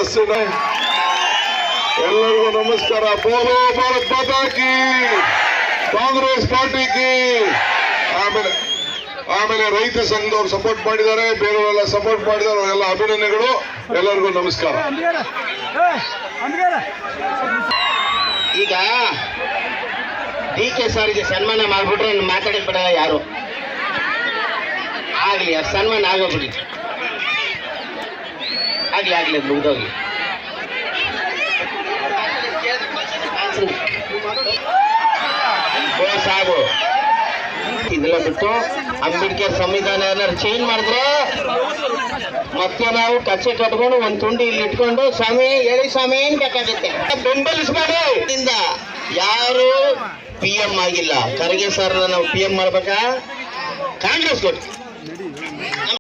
ನಮಸ್ತೆ. ಎಲ್ಲರಿಗೂ ನಮಸ್ಕಾರ. ಬೋಲೋ ಭಾರತ್ ಮಾತಾ ಕಿ, ಕಾಂಗ್ರೆಸ್ ಪಾರ್ಟಿ ಕಿ. ಆಮೇಲೆ ರೈತ ಸಂಘದವ್ರು ಸಪೋರ್ಟ್ ಮಾಡಿದ್ದಾರೆ, ಬೇರೆಯವರೆಲ್ಲ ಸಪೋರ್ಟ್ ಮಾಡಿದ್ದಾರೆ, ಅವರೆಲ್ಲ ಅಭಿನಂದನೆಗಳು. ಎಲ್ಲರಿಗೂ ನಮಸ್ಕಾರ. ಈಗ DK ಸರ್ಗೆ ಸನ್ಮಾನ ಮಾಡ್ಬಿಟ್ರೆ ಮಾತಾಡಕ್ ಬಿಡಲ್ಲ ಯಾರು. ಆಗ್ಲಿ ಸನ್ಮಾನ ಆಗೋಗ್ಬಿಡಿ, ಆಗ್ಲಿ ಮುಗ್ದೋಗ್ಲಿ. ಸಾಗು ಇದೆಲ್ಲ ಬಿಟ್ಟು ಅಂಬೇಡ್ಕರ್ ಸಂವಿಧಾನ ಏನಾದ್ರು ಚೇಂಜ್ ಮಾಡಿದ್ರೆ ಮತ್ತೆ ನಾವು ಕಚ್ಚೆ ಕಟ್ಕೊಂಡು ಒಂದ್ ತುಂಡಿ ಇಲ್ಲಿ ಇಟ್ಕೊಂಡು ಸ್ವಾಮಿ ಹೇಳಿ ಸ್ವಾಮಿ ಏನ್ ಬೇಕಾಗುತ್ತೆ ಬೆಂಬಲಿಸ್ಬೇಡಿ. ಯಾರು PM ಆಗಿಲ್ಲ. ಖರ್ಗೆ ಸರ್ ನಾವು PM ಮಾಡ್ಬೇಕಾ? ಕಾಂಗ್ರೆಸ್ ಕೊಟ್ಟು